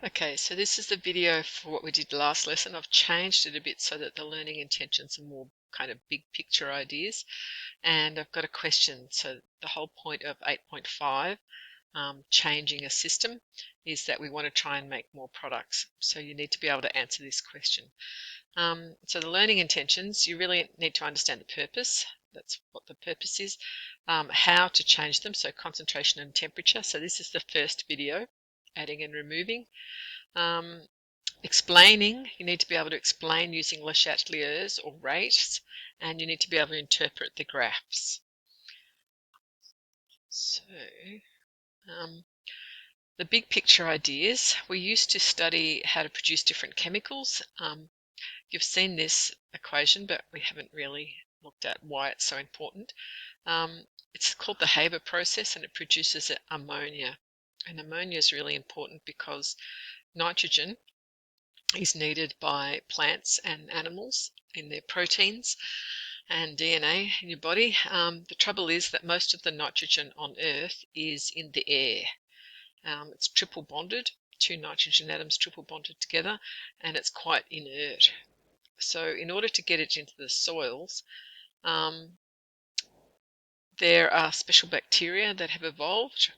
Okay, so this is the video for what we did last lesson. I've changed it a bit so that the learning intentions are more kind of big picture ideas. And I've got a question. So the whole point of 8.5, changing a system, is that we want to try and make more products. So you need to be able to answer this question. So the learning intentions, you really need to understand the purpose. That's what the purpose is. How to change them, so concentration and temperature. So this is the first video, adding and removing. Explaining, you need to be able to explain using Le Chatelier's or rates, and you need to be able to interpret the graphs. So, the big picture ideas, we used to study how to produce different chemicals. You've seen this equation, but we haven't really looked at why it's so important. It's called the Haber process, and it produces ammonia. And ammonia is really important because nitrogen is needed by plants and animals in their proteins and DNA in your body. The trouble is that most of the nitrogen on Earth is in the air. It's triple bonded, two nitrogen atoms triple bonded together, and it's quite inert. So in order to get it into the soils, there are special bacteria that have evolved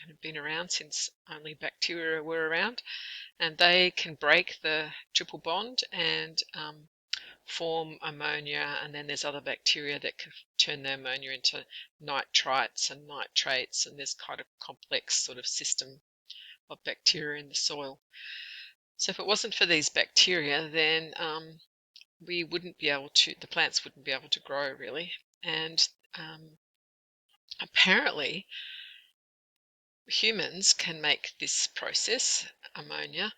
and have been around since only bacteria were around, and they can break the triple bond and form ammonia, and then there's other bacteria that can turn the ammonia into nitrites and nitrates, and there's quite a complex sort of system of bacteria in the soil. So if it wasn't for these bacteria, then we wouldn't be able to, the plants wouldn't be able to grow really. And apparently humans can make this process, ammonia,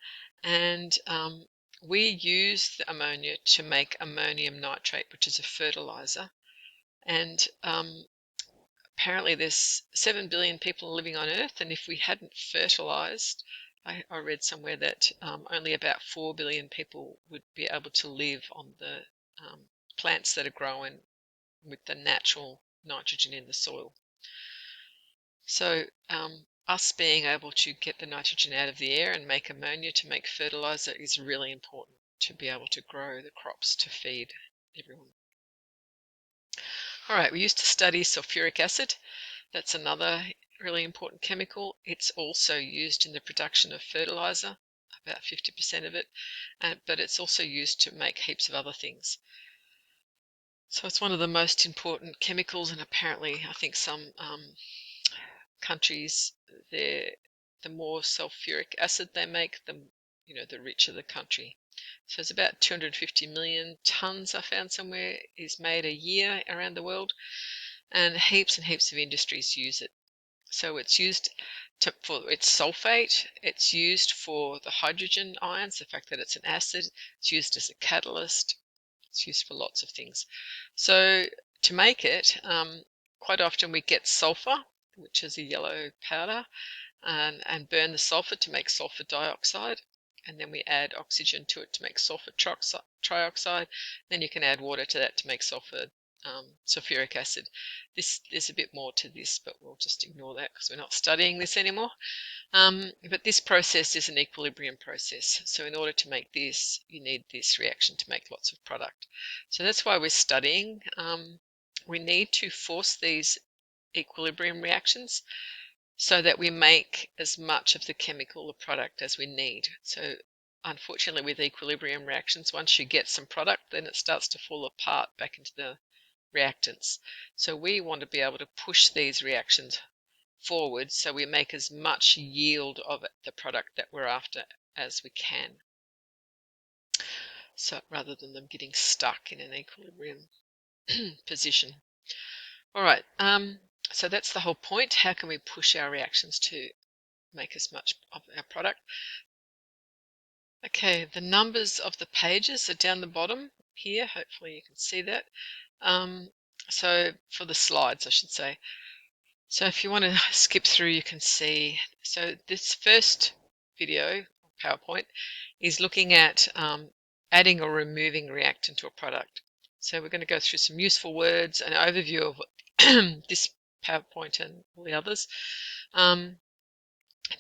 and we use the ammonia to make ammonium nitrate, which is a fertilizer. And apparently there's 7 billion people living on Earth, and if we hadn't fertilized, I read somewhere that only about 4 billion people would be able to live on the plants that are growing with the natural nitrogen in the soil. So us being able to get the nitrogen out of the air and make ammonia to make fertilizer is really important to be able to grow the crops to feed everyone. All right, we used to study sulfuric acid. That's another really important chemical. It's also used in the production of fertilizer, about 50% of it, but it's also used to make heaps of other things. So it's one of the most important chemicals, and apparently I think some countries, the more sulfuric acid they make, the richer the country. So it's about 250 million tons, I found somewhere, is made a year around the world, and heaps of industries use it. So it's used for its sulfate, it's used for the hydrogen ions, the fact that it's an acid, it's used as a catalyst, it's used for lots of things. So to make it, quite often we get sulfur, which is a yellow powder, and burn the sulfur to make sulfur dioxide, and then we add oxygen to it to make sulfur trioxide. Then you can add water to that to make sulfuric acid. There's a bit more to this, but we'll just ignore that because we're not studying this anymore. But this process is an equilibrium process. So in order to make this, you need this reaction to make lots of product. So that's why we're studying. We need to force these equilibrium reactions so that we make as much of the chemical or product as we need. So unfortunately with equilibrium reactions, once you get some product, then it starts to fall apart back into the reactants. So we want to be able to push these reactions forward so we make as much yield of the product that we're after as we can. So rather than them getting stuck in an equilibrium position. All right, so that's the whole point. How can we push our reactions to make as much of our product? Okay, the numbers of the pages are down the bottom here. Hopefully you can see that. So for the slides, I should say. So if you want to skip through, you can see. So this first video, PowerPoint, is looking at adding or removing reactant to a product. So we're going to go through some useful words, an overview of this PowerPoint and all the others.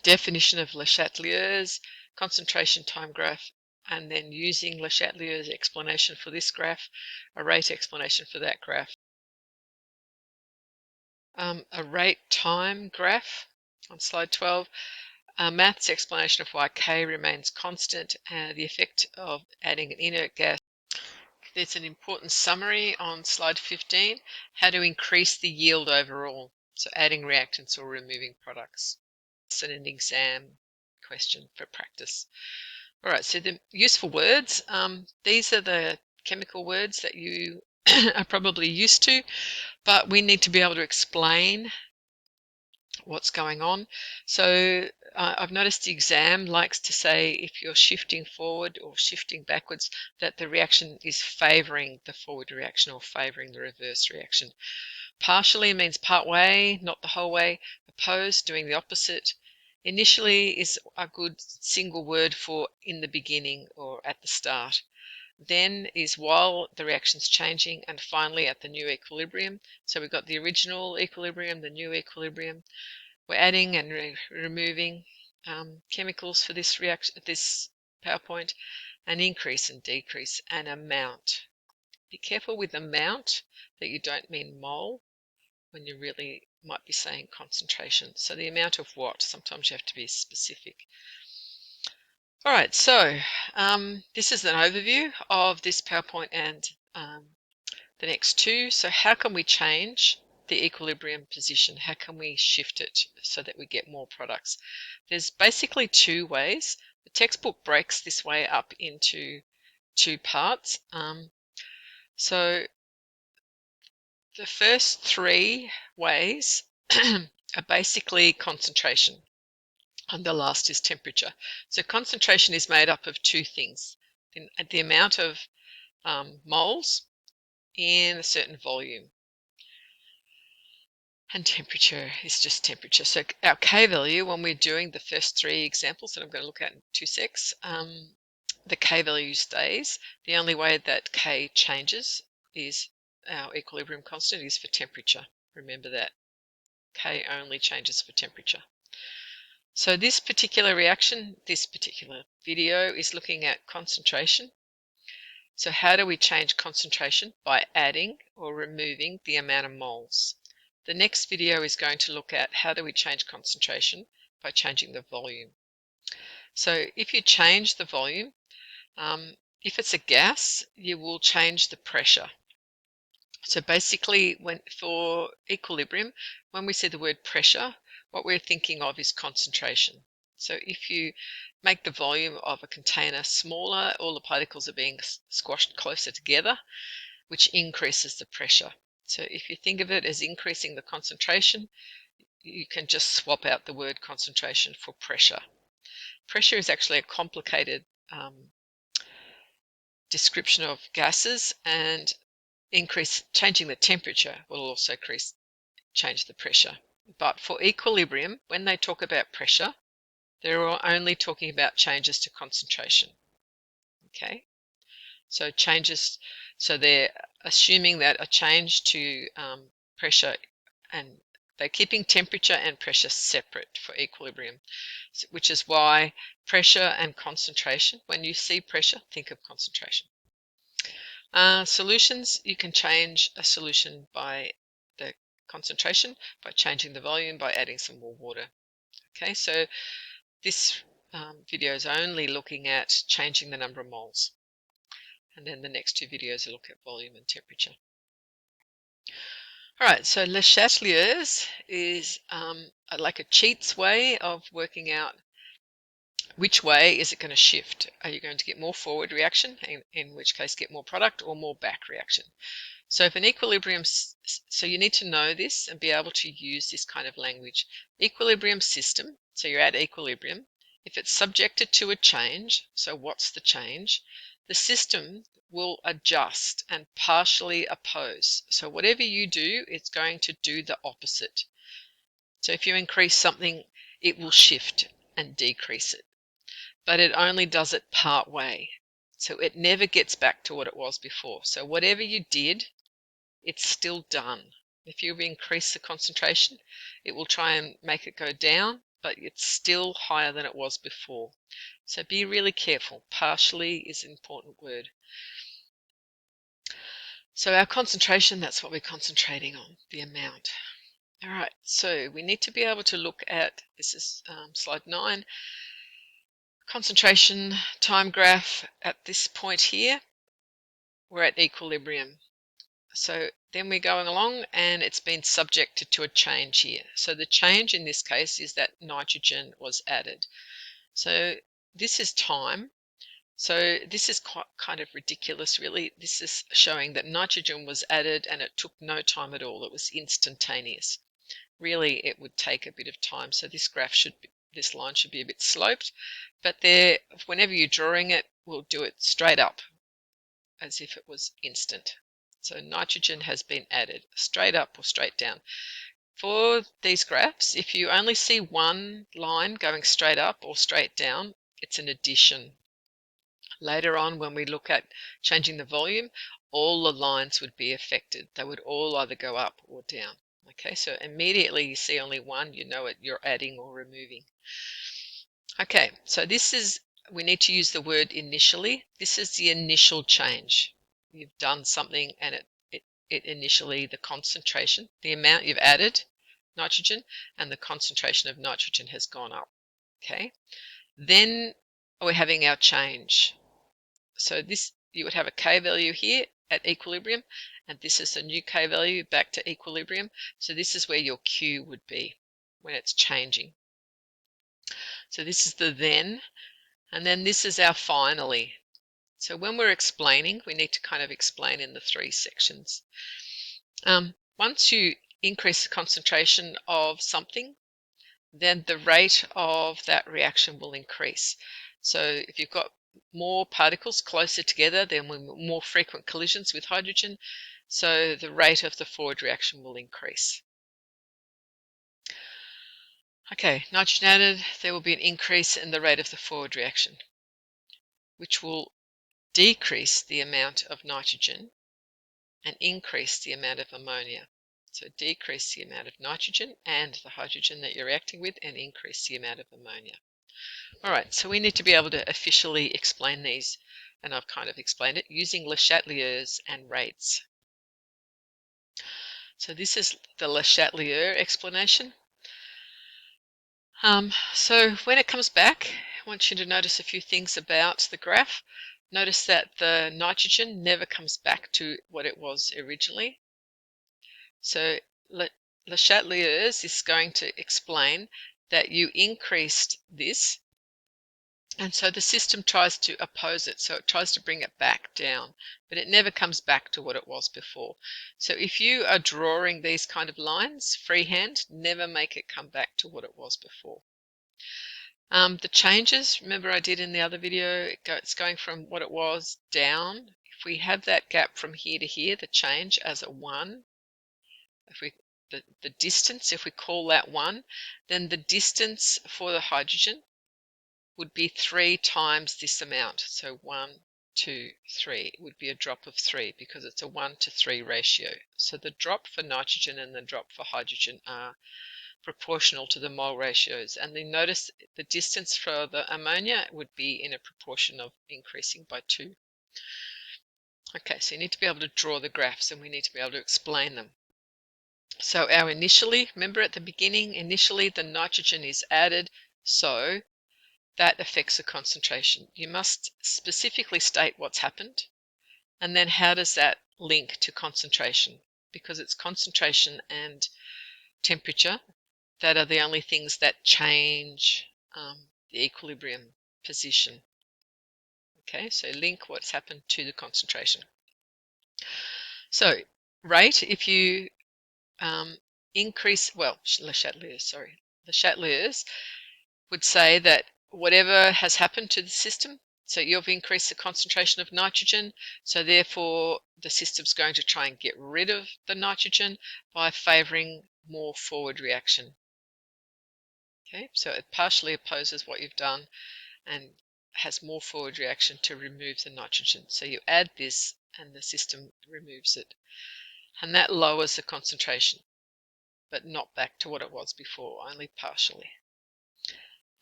definition of Le Chatelier's concentration time graph, and then using Le Chatelier's explanation for this graph, a rate explanation for that graph. A rate time graph on slide 12, a maths explanation of why K remains constant, and the effect of adding an inert gas. There's an important summary on slide 15, how to increase the yield overall. So adding reactants or removing products. It's an exam question for practice. All right, so the useful words, these are the chemical words that you are probably used to, but we need to be able to explain what's going on. So I've noticed the exam likes to say if you're shifting forward or shifting backwards, that the reaction is favoring the forward reaction or favoring the reverse reaction. Partially means part way, not the whole way. Opposed, doing the opposite. Initially is a good single word for in the beginning or at the start. Then is while the reaction's changing, and finally at the new equilibrium. So we've got the original equilibrium, the new equilibrium. We're adding and removing chemicals for this PowerPoint, an increase and decrease, and amount. Be careful with amount that you don't mean mole when you really might be saying concentration. So the amount of what? Sometimes you have to be specific. All right, so this is an overview of this PowerPoint and the next two. So how can we change the equilibrium position? How can we shift it so that we get more products? There's basically two ways. The textbook breaks this way up into two parts. So the first three ways are basically concentration, and the last is temperature. So concentration is made up of two things: the amount of moles in a certain volume, and temperature is just temperature. So our K value, when we're doing the first three examples that I'm going to look at in 2 secs, the K value stays. The only way that K changes is our equilibrium constant is for temperature. Remember that. K only changes for temperature. So this particular reaction, this particular video is looking at concentration. So how do we change concentration? By adding or removing the amount of moles. The next video is going to look at how do we change concentration by changing the volume. So if you change the volume, if it's a gas, you will change the pressure. So basically, for equilibrium, when we say the word pressure, what we're thinking of is concentration. So if you make the volume of a container smaller, all the particles are being squashed closer together, which increases the pressure. So if you think of it as increasing the concentration, you can just swap out the word concentration for pressure. Pressure is actually a complicated description of gases, and changing the temperature will also change the pressure. But for equilibrium, when they talk about pressure, they're only talking about changes to concentration. Okay, so they're assuming that a change to pressure, and they're keeping temperature and pressure separate for equilibrium, which is why pressure and concentration, when you see pressure, think of concentration. Solutions, you can change a solution by the concentration, by changing the volume, by adding some more water. Okay, so this video is only looking at changing the number of moles. And then the next two videos will look at volume and temperature. All right, so Le Chatelier's is like a cheat's way of working out which way is it going to shift. Are you going to get more forward reaction, in which case get more product, or more back reaction? So if an equilibrium, so you need to know this and be able to use this kind of language. Equilibrium system, so you're at equilibrium. If it's subjected to a change, so what's the change? The system will adjust and partially oppose. So whatever you do, it's going to do the opposite. So if you increase something, it will shift and decrease it. But it only does it part way. So it never gets back to what it was before. So whatever you did, it's still done. If you increase the concentration, it will try and make it go down, but it's still higher than it was before. So be really careful. Partially is an important word. So our concentration, that's what we're concentrating on, the amount. All right, so we need to be able to look at, this is slide 9, concentration time graph at this point here. We're at equilibrium. So then we're going along and it's been subjected to a change here. So the change in this case is that nitrogen was added. So this is time. So this is quite kind of ridiculous, really. This is showing that nitrogen was added and it took no time at all. It was instantaneous. Really, it would take a bit of time. So this graph should be, this line should be a bit sloped, but there, whenever you're drawing it, we'll do it straight up as if it was instant. So nitrogen has been added straight up or straight down. For these graphs, if you only see one line going straight up or straight down, it's an addition. Later on, when we look at changing the volume, all the lines would be affected. They would all either go up or down. Okay, so immediately you see only one, you know it, you're adding or removing. Okay, so this is, we need to use the word initially. This is the initial change. You've done something and it initially, the concentration, the amount you've added nitrogen and the concentration of nitrogen has gone up. Okay, then we're having our change. So this, you would have a K value here at equilibrium, and this is the new K value back to equilibrium. So this is where your Q would be when it's changing. So this is the then, and then this is our finally. So when we're explaining, we need to kind of explain in the 3 sections. Once you increase the concentration of something, then the rate of that reaction will increase. So if you've got more particles closer together, then more frequent collisions with hydrogen, so the rate of the forward reaction will increase. Okay, nitrogen added, there will be an increase in the rate of the forward reaction, which will decrease the amount of nitrogen and increase the amount of ammonia. So decrease the amount of nitrogen and the hydrogen that you're reacting with and increase the amount of ammonia. All right, so we need to be able to officially explain these, and I've kind of explained it, using Le Chatelier's and rates. So this is the Le Chatelier explanation. So when it comes back, I want you to notice a few things about the graph. Notice that the nitrogen never comes back to what it was originally. So Le Chatelier's is going to explain that you increased this, and so the system tries to oppose it, so it tries to bring it back down, but it never comes back to what it was before. So if you are drawing these kind of lines freehand, never make it come back to what it was before. The changes, remember I did in the other video, it's going from what it was down. If we have that gap from here to here, the change as a 1, if we the distance, if we call that 1, then the distance for the hydrogen would be 3 times this amount. So 1, 2, 3. It would be a drop of 3 because it's a 1 to 3 ratio. So the drop for nitrogen and the drop for hydrogen are proportional to the mole ratios. And then notice the distance for the ammonia would be in a proportion of increasing by 2. Okay, so you need to be able to draw the graphs and we need to be able to explain them. So our initially, remember at the beginning, initially the nitrogen is added, so that affects the concentration. You must specifically state what's happened, and then how does that link to concentration? Because it's concentration and temperature that are the only things that change the equilibrium position. Okay, so link what's happened to the concentration. So rate, if you increase, well, Le Chatelier's would say that whatever has happened to the system, so you've increased the concentration of nitrogen, so therefore the system's going to try and get rid of the nitrogen by favoring more forward reaction. Okay, so it partially opposes what you've done and has more forward reaction to remove the nitrogen. So you add this and the system removes it. And that lowers the concentration, but not back to what it was before, only partially.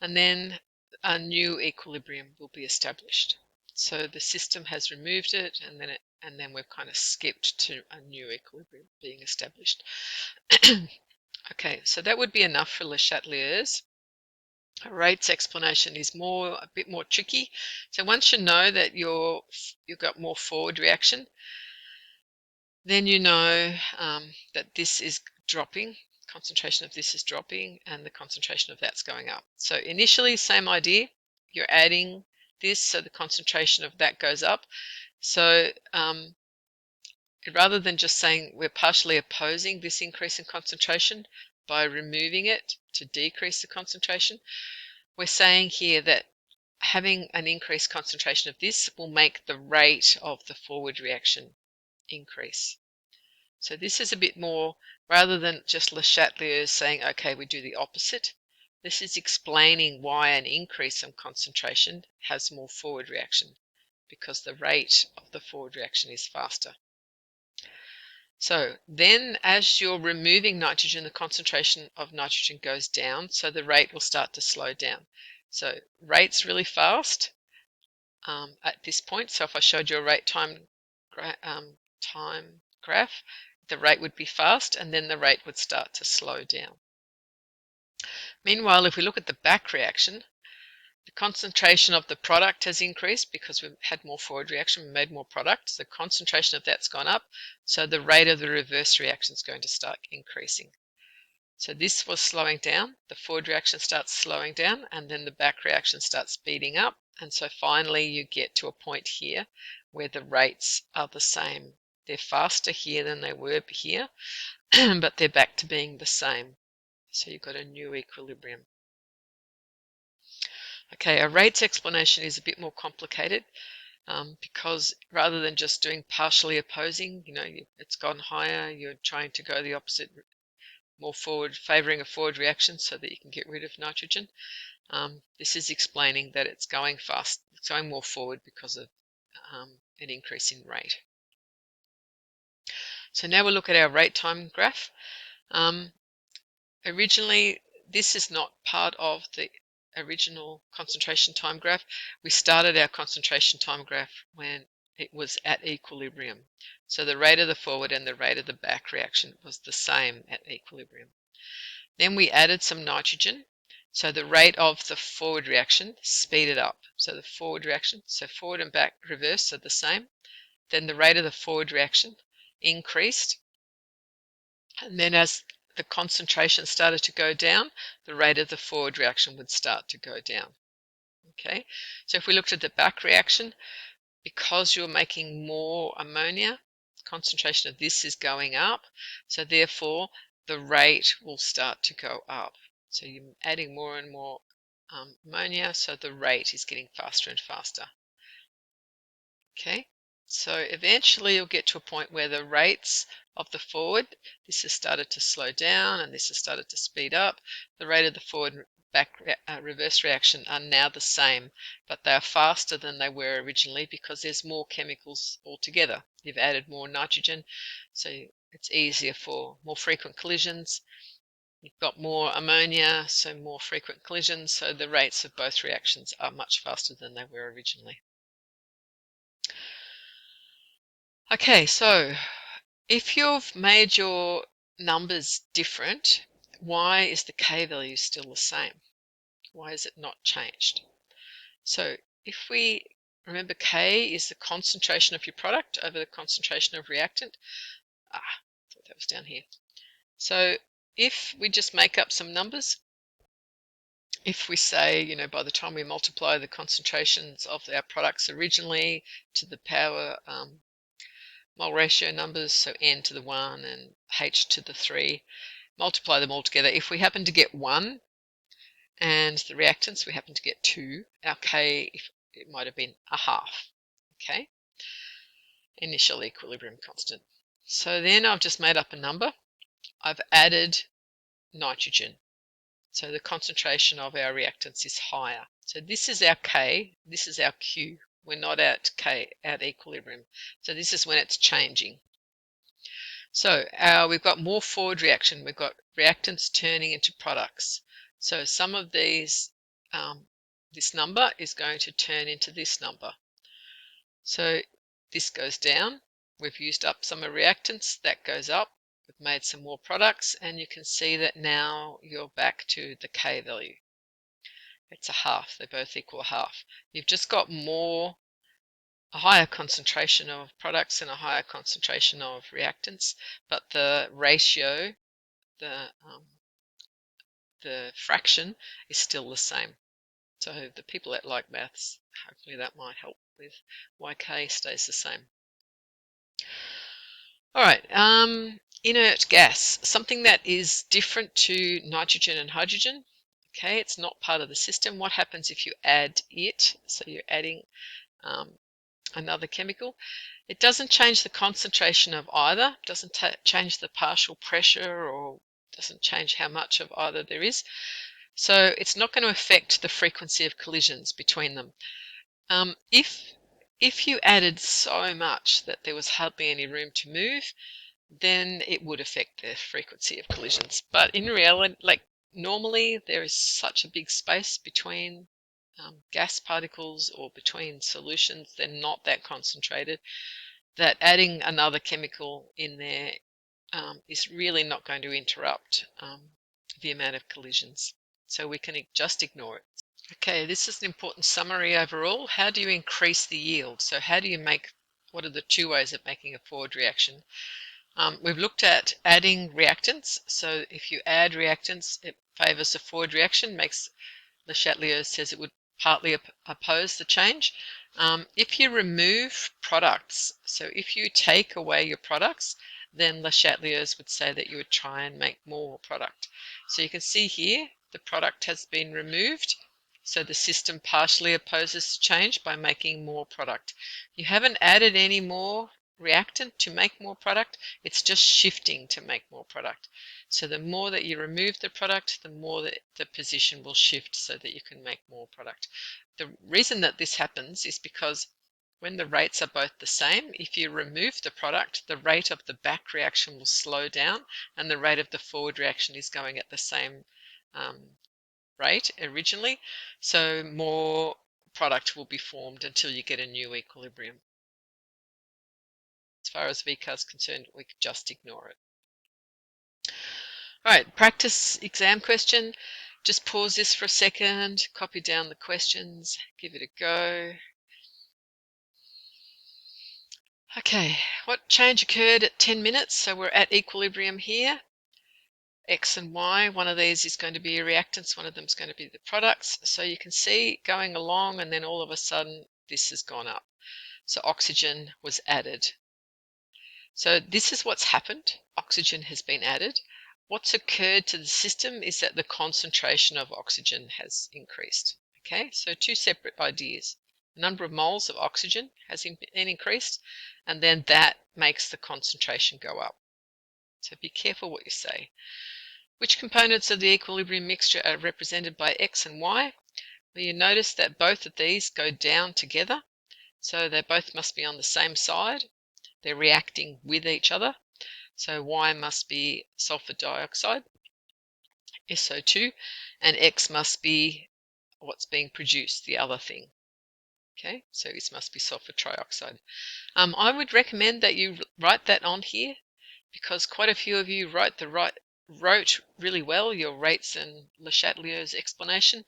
and then a new equilibrium will be established. So the system has removed it, and then we've kind of skipped to a new equilibrium being established. Okay, so that would be enough for Le Chatelier's. A rates explanation is a bit more tricky. So once you know that you've got more forward reaction, then you know that this is dropping, concentration of this is dropping, and the concentration of that's going up. So initially, same idea, you're adding this, so the concentration of that goes up. So rather than just saying we're partially opposing this increase in concentration by removing it to decrease the concentration, we're saying here that having an increased concentration of this will make the rate of the forward reaction increase. So this is a bit more, rather than just Le Chatelier saying, okay, we do the opposite, this is explaining why an increase in concentration has more forward reaction, because the rate of the forward reaction is faster. So then as you're removing nitrogen, the concentration of nitrogen goes down, so the rate will start to slow down. So rate's really fast at this point. So if I showed you a rate time graph, the rate would be fast, and then the rate would start to slow down. Meanwhile, if we look at the back reaction, the concentration of the product has increased because we've had more forward reaction, we made more product. The concentration of that's gone up, so the rate of the reverse reaction is going to start increasing. So this was slowing down, the forward reaction starts slowing down, and then the back reaction starts speeding up. And so finally you get to a point here where the rates are the same. They're faster here than they were here, but they're back to being the same. So you've got a new equilibrium. Okay, a rates explanation is a bit more complicated because rather than just doing partially opposing, it's gone higher, you're trying to go the opposite, more forward, favoring a forward reaction so that you can get rid of nitrogen. This is explaining that it's going fast, it's going more forward because of an increase in rate. So now we'll look at our rate time graph. Originally, this is not part of the original concentration time graph. We started our concentration time graph when it was at equilibrium. So the rate of the forward and the rate of the back reaction was the same at equilibrium. Then we added some nitrogen, so the rate of the forward reaction speeded up. So the forward reaction, so forward and back reverse are the same. Then the rate of the forward reaction increased, and then as the concentration started to go down, the rate of the forward reaction would start to go down. Okay, so if we looked at the back reaction, because you're making more ammonia, concentration of this is going up, so therefore the rate will start to go up. So you're adding more and more ammonia, so the rate is getting faster and faster. Okay, so eventually you'll get to a point where the rates of the forward, this has started to slow down and this has started to speed up. The rate of the forward and back reverse reaction are now the same, but they are faster than they were originally because there's more chemicals altogether. You've added more nitrogen, so it's easier for more frequent collisions. You've got more ammonia, so more frequent collisions, so the rates of both reactions are much faster than they were originally. Okay, so if you've made your numbers different, why is the K value still the same? Why is it not changed? So if we remember, K is the concentration of your product over the concentration of reactant. I thought that was down here. So if we just make up some numbers, if we say, by the time we multiply the concentrations of our products originally to the power mole ratio numbers, so N to the 1 and H to the 3, multiply them all together. If we happen to get 1 and the reactants we happen to get 2, our K, it might have been a half. Okay, initial equilibrium constant. So then I've just made up a number. I've added nitrogen. So the concentration of our reactants is higher. So this is our K, this is our Q. We're not at K, at equilibrium. So this is when it's changing. So we've got more forward reaction. We've got reactants turning into products. So some of these this number is going to turn into this number. So this goes down. We've used up some of reactants. That goes up. We've made some more products, and you can see that now you're back to the K value. It's a half. They both equal half. You've just got a higher concentration of products and a higher concentration of reactants, but the ratio, the fraction is still the same. So the people that like maths, hopefully that might help with why K stays the same. All right, inert gas, something that is different to nitrogen and hydrogen. Okay, it's not part of the system. What happens if you add it? So you're adding another chemical. It doesn't change the concentration of either, doesn't change the partial pressure, or doesn't change how much of either there is. So it's not going to affect the frequency of collisions between them. If you added so much that there was hardly any room to move, then it would affect the frequency of collisions. But in reality, like normally, there is such a big space between gas particles or between solutions, they're not that concentrated, that adding another chemical in there is really not going to interrupt the amount of collisions. So we can just ignore it. Okay, this is an important summary overall. How do you increase the yield? So how do you what are the two ways of making a forward reaction? We've looked at adding reactants. So if you add reactants, it favors a forward reaction, Le Chatelier says it would partly oppose the change. If you remove products, so if you take away your products, then Le Chatelier's would say that you would try and make more product. So you can see here the product has been removed, so the system partially opposes the change by making more product. You haven't added any more reactant to make more product, it's just shifting to make more product. So the more that you remove the product, the more that the position will shift so that you can make more product. The reason that this happens is because when the rates are both the same, if you remove the product, the rate of the back reaction will slow down and the rate of the forward reaction is going at the same rate originally. So more product will be formed until you get a new equilibrium. As far as VCAR is concerned, we could just ignore it. All right, practice exam question. Just pause this for a second, copy down the questions, give it a go. Okay, what change occurred at 10 minutes? So we're at equilibrium here. X and Y, one of these is going to be reactants, one of them is going to be the products. So you can see going along and then all of a sudden this has gone up. So oxygen was added. So this is what's happened. Oxygen has been added. What's occurred to the system is that the concentration of oxygen has increased. Okay, so two separate ideas. The number of moles of oxygen has been increased, and then that makes the concentration go up. So be careful what you say. Which components of the equilibrium mixture are represented by X and Y? Well, you notice that both of these go down together, so they both must be on the same side. They're reacting with each other. So Y must be sulfur dioxide, SO2, and X must be what's being produced, the other thing. Okay, so this must be sulfur trioxide. I would recommend that you write that on here because quite a few of you wrote really well your rates and Le Chatelier's explanation,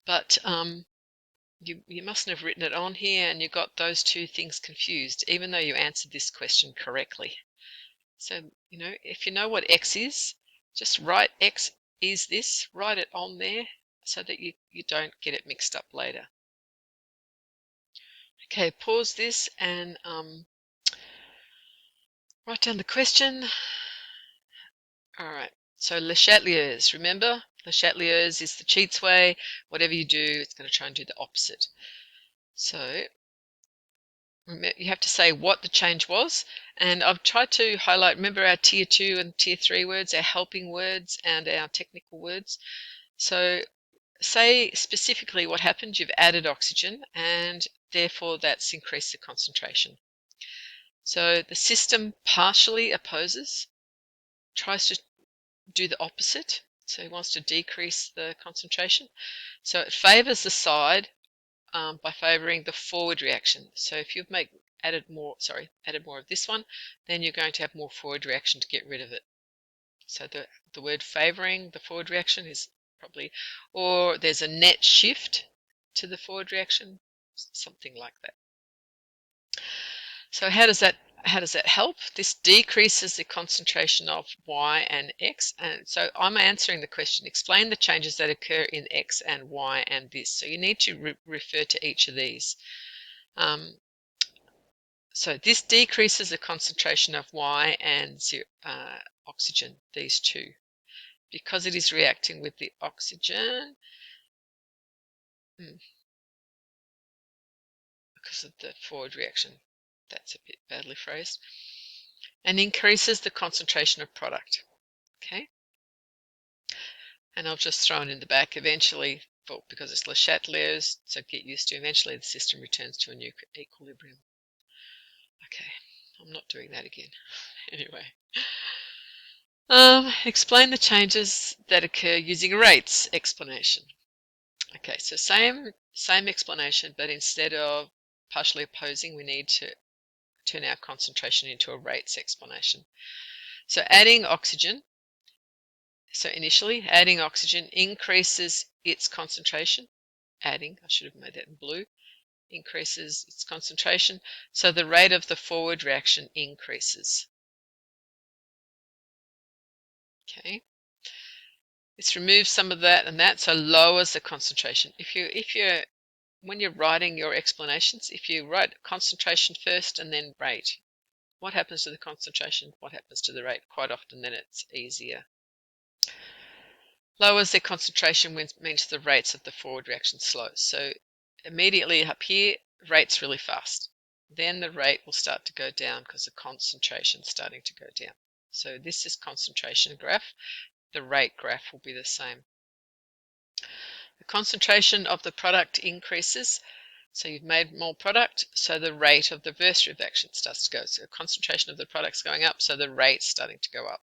but you mustn't have written it on here and you got those two things confused, even though you answered this question correctly. So, if you know what X is, just write X is this, write it on there so that you don't get it mixed up later. Okay, pause this and write down the question. All right, so Le Chatelier's, remember? Le Chatelier's is the cheats way. Whatever you do, it's going to try and do the opposite. So you have to say what the change was, and I've tried to highlight, remember our tier 2 and tier 3 words, our helping words and our technical words. So say specifically what happened. You've added oxygen and therefore that's increased the concentration. So the system partially opposes, tries to do the opposite, So he wants to decrease the concentration. So it favors the side by favoring the forward reaction. So if you've added more of this one, then you're going to have more forward reaction to get rid of it. So the word favoring the forward reaction is probably, or there's a net shift to the forward reaction, something like that. So how does that help? This decreases the concentration of Y and X. And so I'm answering the question, explain the changes that occur in X and Y and this. So you need to refer to each of these. So this decreases the concentration of Y and oxygen, these two, because it is reacting with the oxygen. Because of the forward reaction. That's a bit badly phrased. And increases the concentration of product. Okay? And I've just thrown in the back eventually, because it's Le Chatelier's, so get used to, eventually the system returns to a new equilibrium. Okay, I'm not doing that again. Anyway. Explain the changes that occur using rates explanation. Okay, so same explanation, but instead of partially opposing, we need to turn our concentration into a rates explanation. So adding oxygen, so initially adding oxygen increases its concentration. I should have made that in blue, increases its concentration, so the rate of the forward reaction increases. Okay. This removes some of that and that, so lowers the concentration. When you're writing your explanations, if you write concentration first and then rate, what happens to the concentration? What happens to the rate? Quite often then it's easier. Lowers their concentration means the rates of the forward reaction slow. So immediately up here, rate's really fast. Then the rate will start to go down because the concentration is starting to go down. So this is concentration graph. The rate graph will be the same. The concentration of the product increases. So you've made more product, so the rate of the reverse reaction starts to go. So the concentration of the product's going up, so the rate's starting to go up.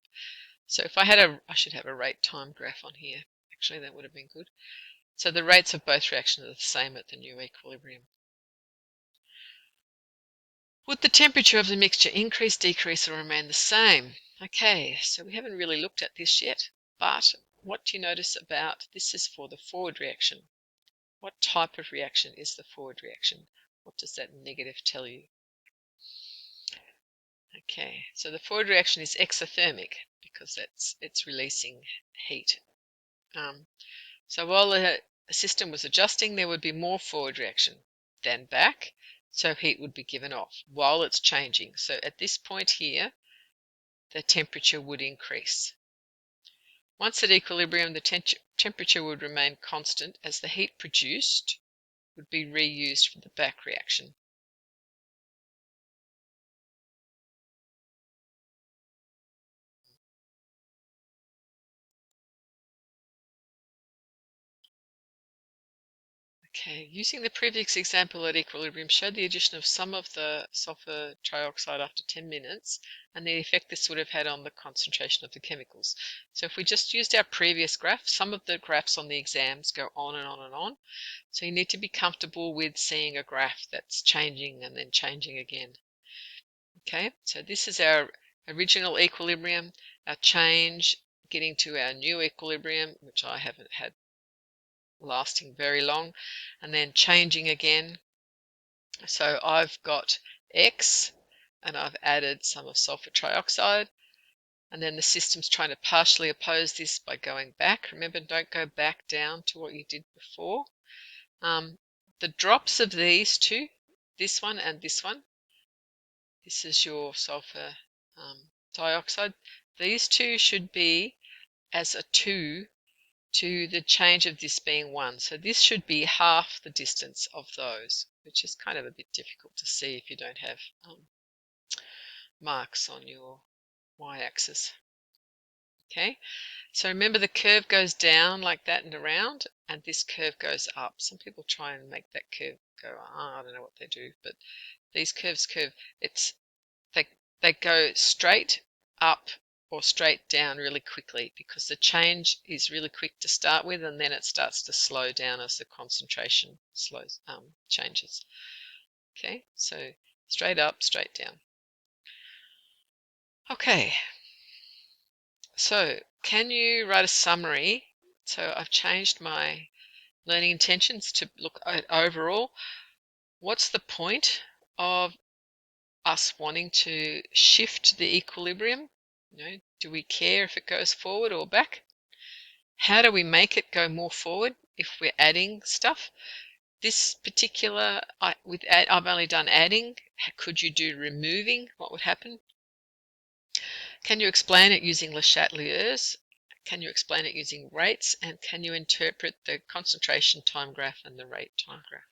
So if I should have a rate time graph on here. Actually, that would have been good. So the rates of both reactions are the same at the new equilibrium. Would the temperature of the mixture increase, decrease, or remain the same? Okay, so we haven't really looked at this yet, but what do you notice about this is for the forward reaction? What type of reaction is the forward reaction? What does that negative tell you? Okay, so the forward reaction is exothermic because it's releasing heat. So while the system was adjusting, there would be more forward reaction than back, so heat would be given off while it's changing. So at this point here, the temperature would increase. Once at equilibrium, the temperature would remain constant as the heat produced would be reused for the back reaction. Okay, using the previous example at equilibrium, showed the addition of some of the sulfur trioxide after 10 minutes and the effect this would have had on the concentration of the chemicals. So if we just used our previous graph, some of the graphs on the exams go on and on and on. So you need to be comfortable with seeing a graph that's changing and then changing again. Okay, so this is our original equilibrium, our change, getting to our new equilibrium, which I haven't had lasting very long, and then changing again. So I've got X and I've added some of sulfur trioxide, and then the system's trying to partially oppose this by going back. Remember, don't go back down to what you did before. The drops of these two, this one and this one, this is your sulfur dioxide, these two should be as a 2 to the change of this being 1. So this should be half the distance of those, which is kind of a bit difficult to see if you don't have marks on your y-axis. Okay, so remember the curve goes down like that and around, and this curve goes up. Some people try and make that curve go, I don't know what they do, but these curves they go straight up or straight down really quickly, because the change is really quick to start with, and then it starts to slow down as the concentration changes. Okay, so straight up, straight down. Okay, so can you write a summary? So I've changed my learning intentions to look at overall. What's the point of us wanting to shift the equilibrium? Do we care if it goes forward or back? How do we make it go more forward if we're adding stuff? This particular, I've only done adding. Could you do removing? What would happen? Can you explain it using Le Chatelier's? Can you explain it using rates? And can you interpret the concentration time graph and the rate time graph?